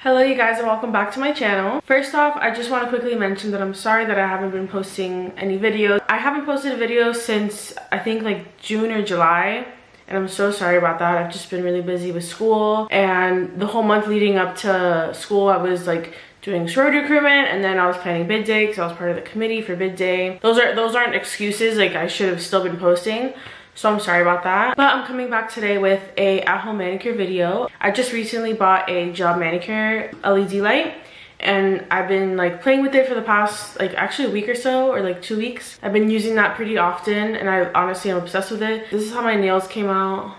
Hello you guys and welcome back to my channel. First off, I just want to quickly mention that I'm sorry that I haven't been posting any videos. I haven't posted a video since I think like June or July, and I'm so sorry about that. I've just been really busy with school, and the whole month leading up to school I was like doing sorority recruitment, and then I was planning bid day because I was part of the committee for bid day. Those aren't excuses. Like, I should have still been posting. So I'm sorry about that, but I'm coming back today with a at-home manicure video. I just recently bought a gel manicure LED light, and I've been like playing with it for the past like actually a week or so, or like 2 weeks. I've been using that pretty often, and I honestly am obsessed with it. This is how my nails came out.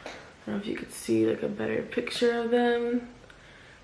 I don't know if you could see like a better picture of them.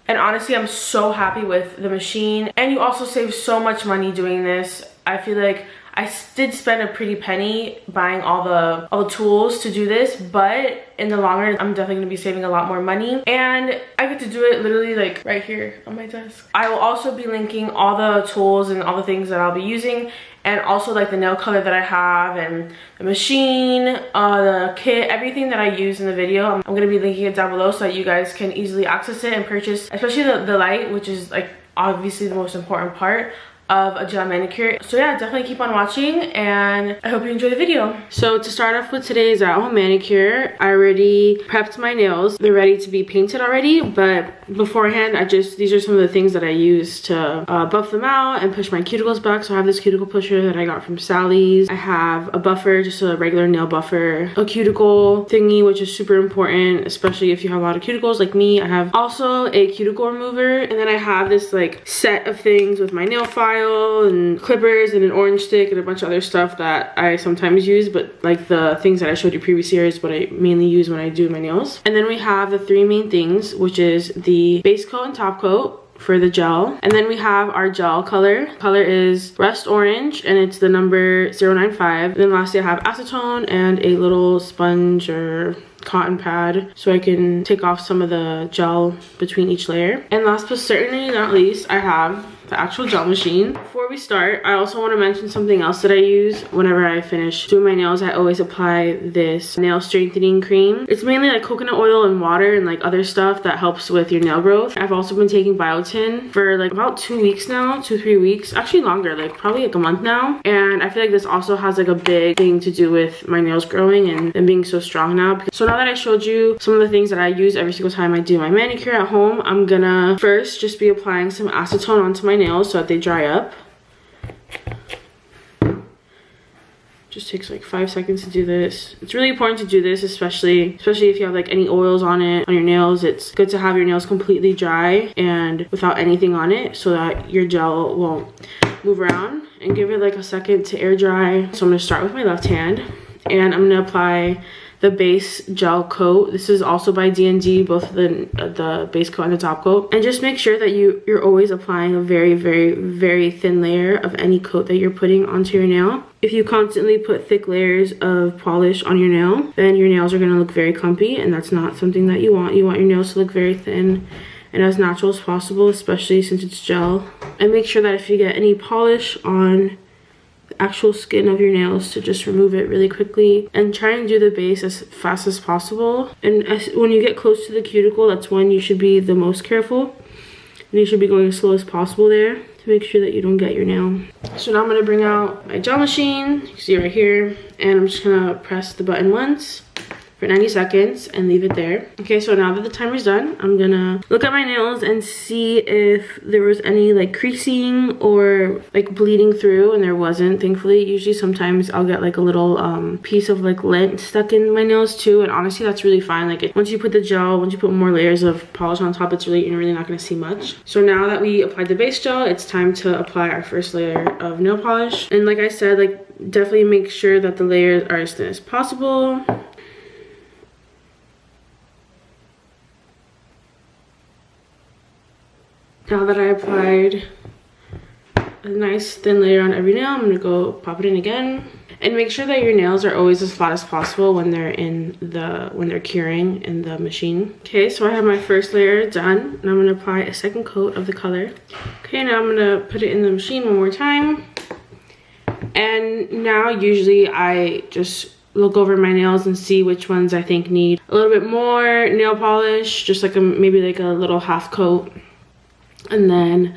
And honestly, I'm so happy with the machine, and you also save so much money doing this. I feel like I did spend a pretty penny buying all the tools to do this, but in the long run, I'm definitely gonna be saving a lot more money, and I get to do it literally like right here on my desk. I will also be linking all the tools and all the things that I'll be using, and also like the nail color that I have, and the machine, the kit, everything that I use in the video. I'm gonna be linking it down below so that you guys can easily access it and purchase, especially the light, which is like obviously the most important part of a gel manicure. So yeah, definitely keep on watching, and I hope you enjoy the video. So to start off with today's at-home manicure, I already prepped my nails. They're ready to be painted already, but beforehand, these are some of the things that I use to buff them out and push my cuticles back. So I have this cuticle pusher that I got from Sally's. I have a buffer, just a regular nail buffer, a cuticle thingy, which is super important, especially if you have a lot of cuticles like me. I have also a cuticle remover, and then I have this like set of things with my nail file and clippers and an orange stick and a bunch of other stuff that I sometimes use, but like the things that I showed you previous year is what I mainly use when I do my nails. And then we have the three main things, which is the base coat and top coat for the gel, and then we have our gel color. Color is Rust Orange, and it's the number 095. And then lastly, I have acetone and a little sponge or cotton pad so I can take off some of the gel between each layer. And last but certainly not least, I have the actual gel machine. Before we start, I also want to mention something else that I use whenever I finish doing my nails. I always apply this nail strengthening cream. It's mainly like coconut oil and water and like other stuff that helps with your nail growth. I've also been taking biotin for like about 2 weeks now, 2-3 weeks, actually longer, like probably like a month now. And I feel like this also has like a big thing to do with my nails growing and them being so strong now. So now that I showed you some of the things that I use every single time I do my manicure at home, I'm gonna first just be applying some acetone onto my nails so that they dry up. Just takes like 5 seconds to do this. It's really important to do this, especially if you have like any oils on it on your nails. It's good to have your nails completely dry and without anything on it so that your gel won't move around, and give it like a second to air dry. So I'm gonna start with my left hand, and I'm gonna apply the base gel coat. This is also by DND, both the base coat and the top coat. And just make sure that you're always applying a very, very, very thin layer of any coat that you're putting onto your nail. If you constantly put thick layers of polish on your nail, then your nails are gonna look very clumpy, and that's not something that you want. You want your nails to look very thin and as natural as possible, especially since it's gel. And make sure that if you get any polish on actual skin of your nails, to just remove it really quickly, and try and do the base as fast as possible. And when you get close to the cuticle, that's when you should be the most careful, and you should be going as slow as possible there to make sure that you don't get your nail. So now I'm going to bring out my gel machine, you can see right here, and I'm just going to press the button once for 90 seconds and leave it there. Okay, so now that the timer's done, I'm gonna look at my nails and see if there was any like creasing or like bleeding through, and there wasn't, thankfully. Usually sometimes I'll get like a little piece of like lint stuck in my nails too, and honestly that's really fine. Like once you put the gel, once you put more layers of polish on top, you're really not gonna see much. So now that we applied the base gel, it's time to apply our first layer of nail polish. And like I said, like definitely make sure that the layers are as thin as possible. Now that I applied a nice thin layer on every nail, I'm gonna go pop it in again. And make sure that your nails are always as flat as possible when they're curing in the machine. Okay, so I have my first layer done, and I'm gonna apply a second coat of the color. Okay, now I'm gonna put it in the machine one more time. And now usually I just look over my nails and see which ones I think need a little bit more nail polish, just like maybe like a little half coat and then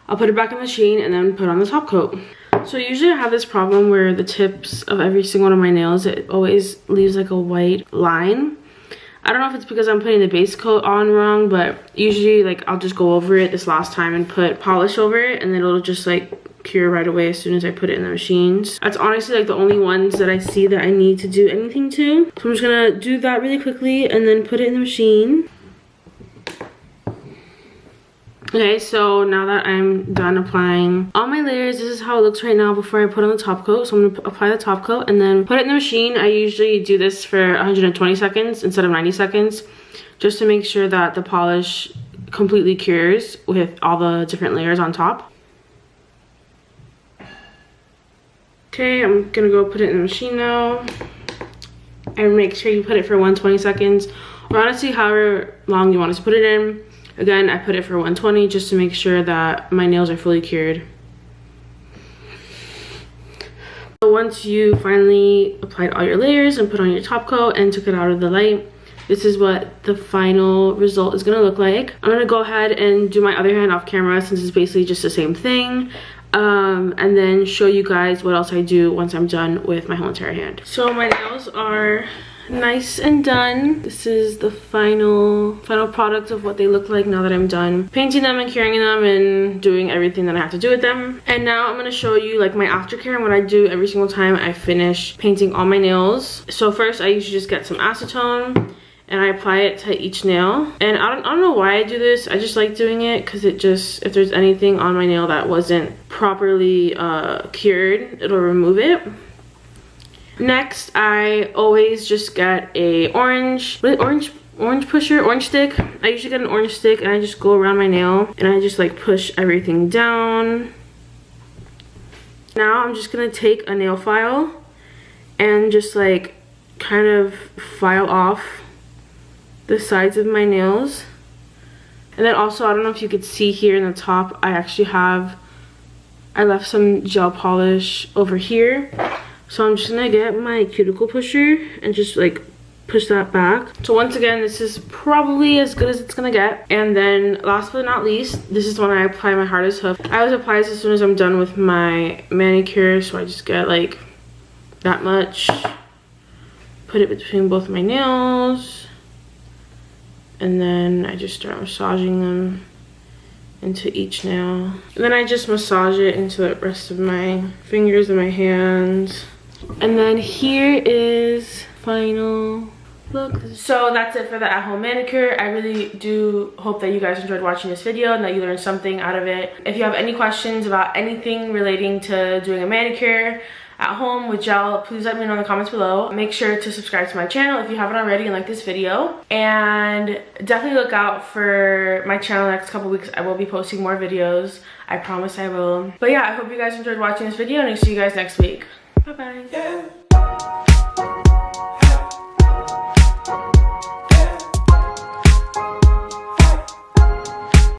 I'll put it back in the machine and then put on the top coat. So usually I have this problem where the tips of every single one of my nails, it always leaves like a white line. I don't know if it's because I'm putting the base coat on wrong, but usually like I'll just go over it this last time and put polish over it, and then it'll just like cure right away as soon as I put it in the machines. That's honestly like the only ones that I see that I need to do anything to. So I'm just gonna do that really quickly and then put it in the machine. Okay, so now that I'm done applying all my layers, this is how it looks right now before I put on the top coat. So I'm gonna apply the top coat and then put it in the machine. I usually do this for 120 seconds instead of 90 seconds, just to make sure that the polish completely cures with all the different layers on top. Okay, I'm gonna go put it in the machine now. And make sure you put it for 120 seconds, or honestly however long you want us to put it in. Again, I put it for 120 just to make sure that my nails are fully cured. So once you finally applied all your layers and put on your top coat and took it out of the light, this is what the final result is gonna look like. I'm gonna go ahead and do my other hand off camera since it's basically just the same thing. And then show you guys what else I do once I'm done with my whole entire hand. So my nails are nice and done. This is the final product of what they look like now that I'm done painting them and curing them and doing everything that I have to do with them. And now I'm going to show you like my aftercare and what I do every single time I finish painting all my nails. So first I usually just get some acetone and I apply it to each nail. And I don't know why I do this. I just like doing it because it just, if there's anything on my nail that wasn't properly cured, it'll remove it. Next, I always just get a orange pusher, orange stick. I usually get an orange stick and I just go around my nail and I just like push everything down. Now I'm just gonna take a nail file and just like kind of file off the sides of my nails. And then also, I don't know if you could see here in the top, I left some gel polish over here. So I'm just gonna get my cuticle pusher and just like push that back. So once again, this is probably as good as it's gonna get. And then last but not least, this is when I apply my hardest hoof. I always apply this as soon as I'm done with my manicure. So I just get like that much, put it between both my nails, and then I just start massaging them into each nail. And then I just massage it into the rest of my fingers and my hands. And then here is final look. So that's it for the at home manicure. I really do hope that you guys enjoyed watching this video and that you learned something out of it. If you have any questions about anything relating to doing a manicure at home with gel, please let me know in the comments below. Make sure to subscribe to my channel if you haven't already and like this video. And definitely look out for my channel the next couple weeks. I will be posting more videos. I promise I will. But yeah, I hope you guys enjoyed watching this video and I'll see you guys next week. Bye-bye. Yeah.